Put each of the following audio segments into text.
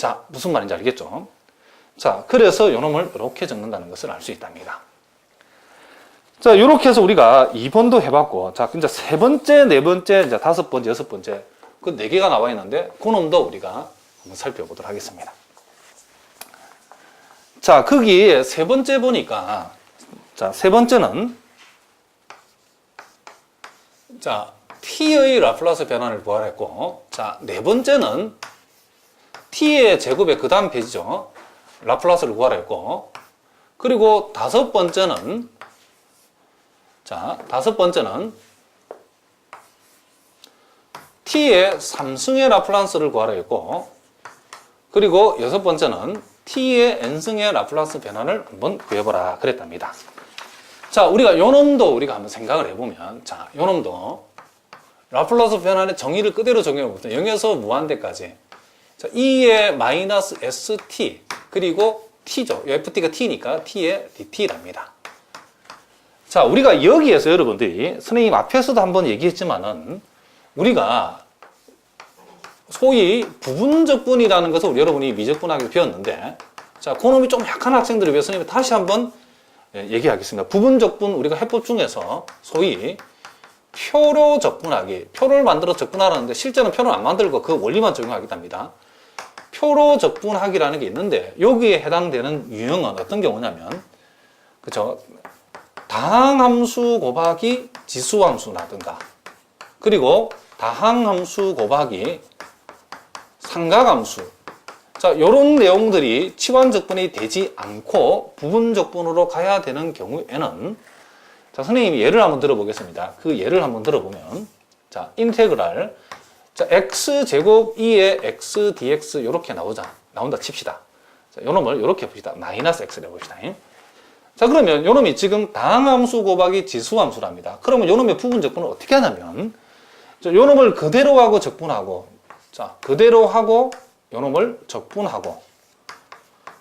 자, 무슨 말인지 알겠죠? 자, 그래서 요놈을 이렇게 적는다는 것을 알 수 있답니다. 자, 이렇게 해서 우리가 2번도 해봤고, 자, 이제 세 번째, 네 번째, 이제 다섯 번째, 여섯 번째, 그 네 개가 나와 있는데, 그 놈도 우리가 한번 살펴보도록 하겠습니다. 자, 거기 세 번째 보니까, 자, 세 번째는, 자, t의 라플라스 변환을 구하랬고, 자, 네 번째는 t의 제곱의 그 다음 페이지죠. 라플라스를 구하랬고, 그리고 다섯 번째는, 자, 다섯 번째는 t의 3승의 라플라스를 구하라 했고, 그리고 여섯 번째는 t의 n승의 라플라스 변환을 한번 구해보라 그랬답니다. 자, 우리가 요 놈도 우리가 한번 생각을 해보면, 자, 요 놈도 라플라스 변환의 정의를 그대로 적용해보면 0에서 무한대까지, 자, e의 마이너스 st, 그리고 t죠. ft가 t니까 t의 dt랍니다. 자, 우리가 여기에서 여러분들이 선생님 앞에서도 한번 얘기했지만은 우리가 소위 부분적분이라는 것을 우리 여러분이 미적분학에서 배웠는데, 자, 그놈이 좀 약한 학생들을 위해서 선생님이 다시 한번 얘기하겠습니다. 부분적분 우리가 해법 중에서 소위 표로 적분하기, 표를 만들어 적분하라는데 실제는 표를 안 만들고 그 원리만 적용하겠답니다. 표로 적분하기라는 게 있는데 여기에 해당되는 유형은 어떤 경우냐면, 그쵸? 다항함수 곱하기 지수함수라든가, 그리고 다항함수 곱하기 삼각함수, 자, 요런 내용들이 치환적분이 되지 않고 부분적분으로 가야 되는 경우에는, 자, 선생님이 예를 한번 들어보겠습니다. 그 예를 한번 들어보면, 자, 인테그랄, 자, x제곱 2의 x dx 요렇게 나온다 칩시다. 자, 요놈을 요렇게 봅시다. 마이너스 x를 해봅시다. 자, 그러면 요놈이 지금 다항함수 곱하기 지수함수랍니다. 그러면 요놈의 부분적분을 어떻게 하냐면, 요놈을 그대로 하고 적분하고, 자, 그대로 하고 요놈을 적분하고,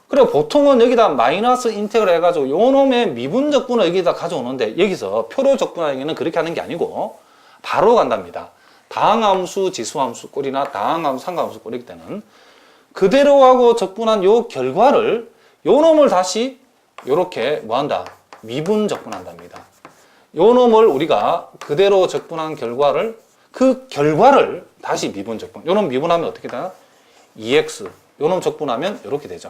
그리고 보통은 여기다 마이너스 인테그랄 해가지고 요놈의 미분적분을 여기다 가져오는데, 여기서 표로 적분하기는 그렇게 하는 게 아니고 바로 간답니다. 다항함수 지수함수 꼴이나 다항함수 삼각함수 꼴이기 때는 그대로 하고 적분한 요 결과를 요놈을 다시 요렇게 뭐한다? 미분적분한답니다. 요 놈을 우리가 그대로 적분한 결과를, 그 결과를 다시 미분적분. 요 놈 미분하면 어떻게 되나? 2x. 요 놈 적분하면 이렇게 되죠.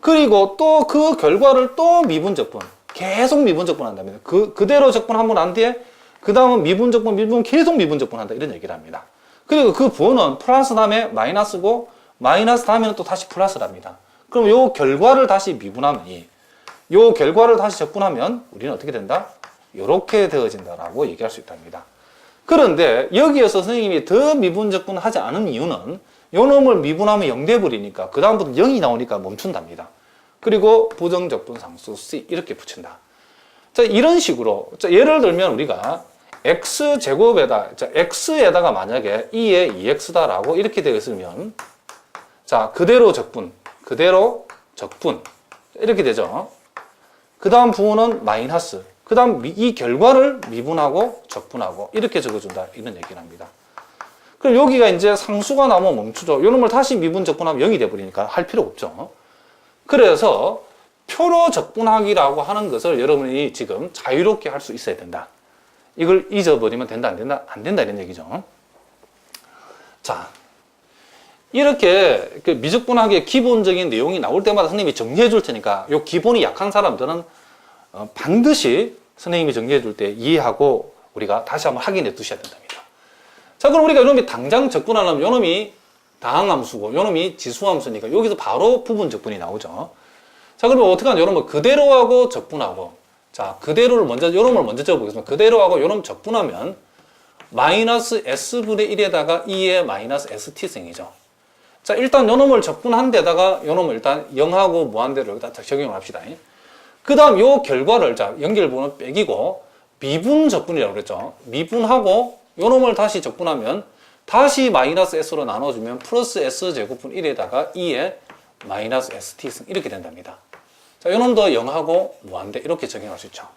그리고 또 그 결과를 또 미분적분. 계속 미분적분 한답니다. 그대로 적분하면 안 돼. 그 다음은 미분적분, 계속 미분적분 한다. 이런 얘기를 합니다. 그리고 그 부호는 플러스 다음에 마이너스고, 마이너스 다음에는 또 다시 플러스랍니다. 그럼 요 결과를 다시 미분하면, 요 결과를 다시 적분하면 우리는 어떻게 된다? 요렇게 되어진다라고 얘기할 수 있답니다. 그런데 여기에서 선생님이 더 미분적분 하지 않은 이유는 요 놈을 미분하면 0 돼버리니까 그 다음부터 0이 나오니까 멈춘답니다. 그리고 부정적분 상수 C 이렇게 붙인다. 자, 이런 식으로, 자, 예를 들면 우리가 x제곱에다, 자, x에다가 만약에 2의 2x다라고 이렇게 되어 있으면, 자, 그대로 적분 이렇게 되죠. 그 다음 부호는 마이너스, 그 다음 이 결과를 미분하고 적분하고 이렇게 적어준다, 이런 얘기를 합니다. 그럼 여기가 이제 상수가 나오면 멈추죠. 요놈을 다시 미분 적분하면 0이 돼버리니까 할 필요 없죠. 그래서 표로 적분하기라고 하는 것을 여러분이 지금 자유롭게 할 수 있어야 된다. 이걸 잊어버리면 된다, 안 된다? 안 된다, 이런 얘기죠. 자, 이렇게 미적분학의 기본적인 내용이 나올 때마다 선생님이 정리해 줄 테니까 요 기본이 약한 사람들은 반드시 선생님이 정리해 줄 때 이해하고 우리가 다시 한번 확인해 두셔야 된답니다. 자, 그럼 우리가 요놈이 당장 적분하려면 요놈이 다항함수고 요놈이 지수함수니까 여기서 바로 부분적분이 나오죠. 자, 그러면 어떻게 하냐? 요놈을 그대로 하고 적분하고, 자, 그대로를 먼저, 요놈을 먼저 적어보겠습니다. 그대로 하고 요놈 적분하면 마이너스 s분의 1에다가 2의 마이너스 st승이죠. 자, 일단 요놈을 적분한 데다가 요놈을 일단 0하고 무한대로 여기다 적용을 합시다. 그 다음 요 결과를, 자, 연결부는 빼기고 미분 적분이라고 그랬죠. 미분하고 요놈을 다시 적분하면 다시 마이너스 s로 나눠주면 플러스 s제곱분 1에다가 2의 마이너스 st승 이렇게 된답니다. 자, 요놈도 0하고 무한대 이렇게 적용할 수 있죠.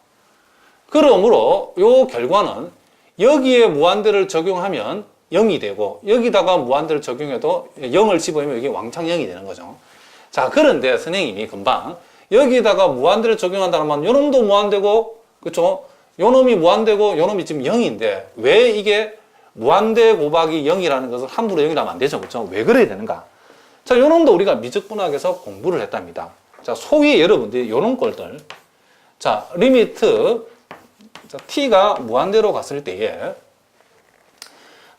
그러므로 요 결과는 여기에 무한대를 적용하면 0이 되고 여기다가 무한대를 적용해도 0을 집어넣으면 여기 왕창 0이 되는 거죠. 자, 그런데 선생님이 금방 여기다가 무한대를 적용한다면 요놈도 무한대고, 그쵸? 요놈이 무한대고 요놈이 지금 0인데 왜 이게 무한대 곱하기 0이라는 것을 함부로 0이라면 안 되죠. 그쵸? 왜 그래야 되는가? 자, 요놈도 우리가 미적분학에서 공부를 했답니다. 자, 소위 여러분들이 요런 걸들. 자, 리미트 자, t가 무한대로 갔을 때에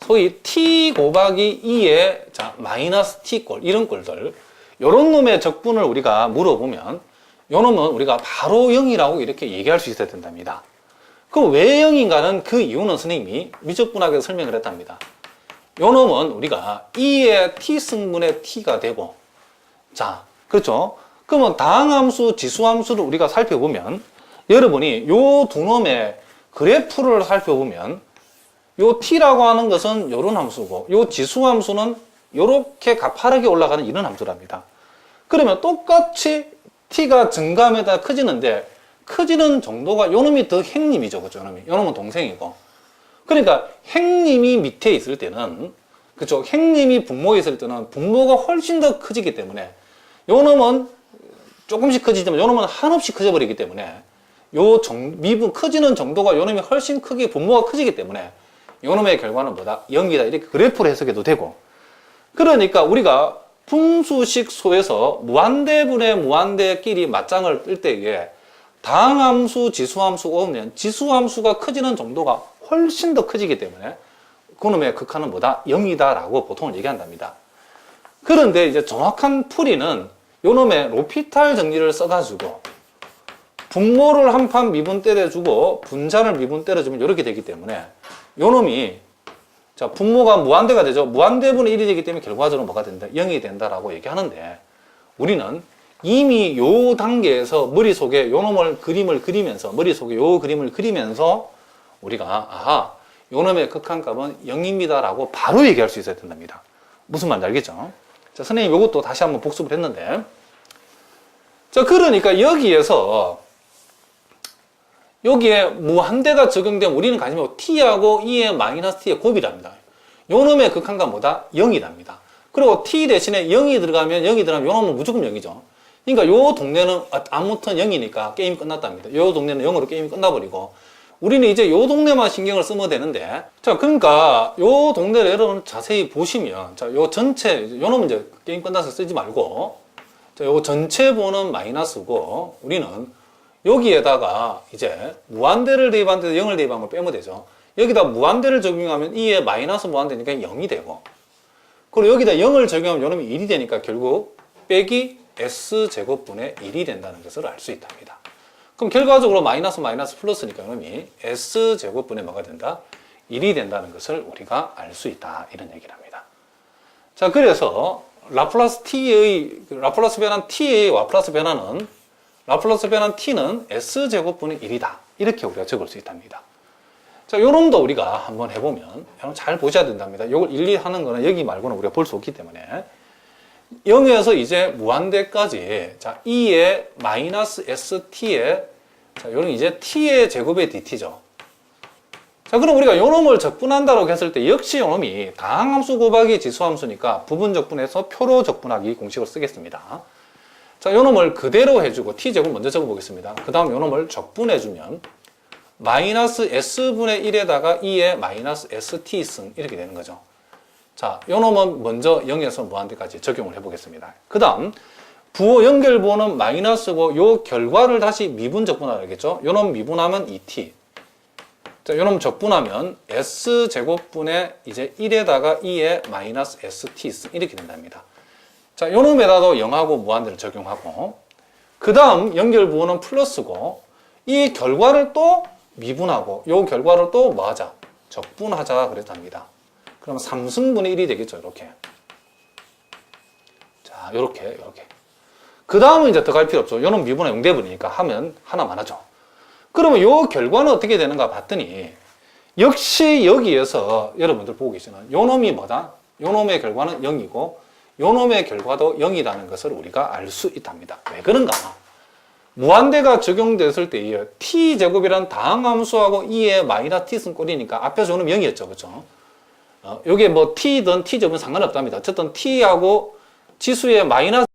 소위 t 곱하기 2의 자, 마이너스 t꼴 이런 꼴들 요런 놈의 적분을 우리가 물어보면 요 놈은 우리가 바로 0이라고 이렇게 얘기할 수 있어야 된답니다. 그럼 왜 0인가는 그 이유는 선생님이 미적분학에서 설명을 했답니다. 요 놈은 우리가 2의 t승분의 t가 되고, 자, 그렇죠? 그러면 다항함수, 지수함수를 우리가 살펴보면 여러분이 요 두 놈의 그래프를 살펴보면 요 t라고 하는 것은 요런 함수고 요 지수함수는 요렇게 가파르게 올라가는 이런 함수랍니다. 그러면 똑같이 t가 증가하면 커지는데 커지는 정도가 요 놈이 더 행님이죠. 그죠? 요 놈은 동생이고. 그러니까 행님이 밑에 있을 때는, 그죠? 행님이 분모에 있을 때는 분모가 훨씬 더 커지기 때문에 요 놈은 조금씩 커지지만 요 놈은 한없이 커져버리기 때문에 요 미분 커지는 정도가 요 놈이 훨씬 크게 분모가 커지기 때문에 요 놈의 결과는 뭐다? 0이다. 이렇게 그래프로 해석해도 되고. 그러니까 우리가 분수식 소에서 무한대분의 무한대끼리 맞짱을 뜰 때에 다항함수, 지수함수가 오면 지수함수가 커지는 정도가 훨씬 더 커지기 때문에 그놈의 극한은 뭐다? 0이다 라고 보통 얘기한답니다. 그런데 이제 정확한 풀이는 요놈의 로피탈 정리를 써가지고 분모를 한 판 미분 때려주고 분자를 미분 때려주면 이렇게 되기 때문에 요놈이 자, 분모가 무한대가 되죠. 무한대분의 1이 되기 때문에 결과적으로 뭐가 된다? 0이 된다라고 얘기하는데 우리는 이미 요 단계에서 머릿속에 요 놈을 그림을 그리면서 머릿속에 요 그림을 그리면서 우리가 아하, 요 놈의 극한값은 0입니다 라고 바로 얘기할 수 있어야 된답니다. 무슨 말인지 알겠죠? 자, 선생님 요것도 다시 한번 복습을 했는데 자, 그러니까 여기에 무한대가 적용되면 우리는 가지면 t하고 2의 마이너스 t의 곱이랍니다. 요 놈의 극한값 뭐다? 0이랍니다. 그리고 t 대신에 0이 들어가면 요 놈은 무조건 0이죠. 그러니까 요 동네는 아무튼 0이니까 게임이 끝났답니다. 요 동네는 0으로 게임이 끝나버리고 우리는 이제 요 동네만 신경을 쓰면 되는데 자, 그러니까 요 동네를 여러분 자세히 보시면 자, 요 전체 요 놈은 이제 게임 끝나서 쓰지 말고 자, 요 전체 보는 마이너스고 우리는 여기에다가 이제 무한대를 대입하는데 0을 대입한 걸 빼면 되죠. 여기다 무한대를 적용하면 2의 마이너스 무한대니까 0이 되고 그리고 여기다 0을 적용하면 요놈이 1이 되니까 결국 빼기 s제곱분의 1이 된다는 것을 알 수 있답니다. 그럼 결과적으로 마이너스 플러스니까 요놈이 s제곱분의 뭐가 된다? 1이 된다는 것을 우리가 알 수 있다. 이런 얘기를 합니다. 자, 그래서 라플라스 변환 t의 라플라스 변환 t는 s제곱분의 1이다. 이렇게 우리가 적을 수 있답니다. 자, 요놈도 우리가 한번 해보면 여러분 잘 보셔야 된답니다. 이걸 일일이 하는 거는 여기 말고는 우리가 볼 수 없기 때문에 0에서 이제 무한대까지 자, 2의 마이너스 st의 자, 요는 이제 t의 제곱의 dt죠. 자, 그럼 우리가 요놈을 적분한다고 했을 때 역시 요놈이 다항함수 곱하기 지수함수니까 부분 적분해서 표로 적분하기 공식을 쓰겠습니다. 자, 요놈을 그대로 해주고 t제곱 먼저 적어보겠습니다. 그 다음 요놈을 적분해주면 마이너스 s분의 1에다가 2의 마이너스 st승 이렇게 되는 거죠. 자, 요놈은 먼저 0에서 무한대까지 적용을 해보겠습니다. 그 다음 부호 연결부호는 마이너스고 요 결과를 다시 미분 적분하겠죠. 요놈 미분하면 2t. 자, 요놈 적분하면 s제곱분의 이제 1에다가 2의 마이너스 st승 이렇게 된답니다. 자, 요놈에다도 0하고 무한대를 적용하고 그 다음 연결부호는 플러스고 이 결과를 또 미분하고 요 결과를 또 뭐하자? 적분하자 그랬답니다. 그러면 3승분의 1이 되겠죠. 이렇게. 자, 요렇게. 그 다음은 이제 더 갈 필요 없죠. 요놈 미분은 0대분이니까 하면 하나만 하죠. 그러면 요 결과는 어떻게 되는가 봤더니 역시 여기에서 여러분들 보고 계시는 요놈이 뭐다? 요놈의 결과는 0이고 요놈의 결과도 0이라는 것을 우리가 알 수 있답니다. 왜 그런가? 무한대가 적용됐을 때에 t제곱이란 다항함수하고 2의 마이너스 t승 꼴이니까 앞에서 요놈 0이었죠. 그렇죠? 요게 뭐 t든 t제곱은 상관없답니다. 어쨌든 t하고 지수의 마이너스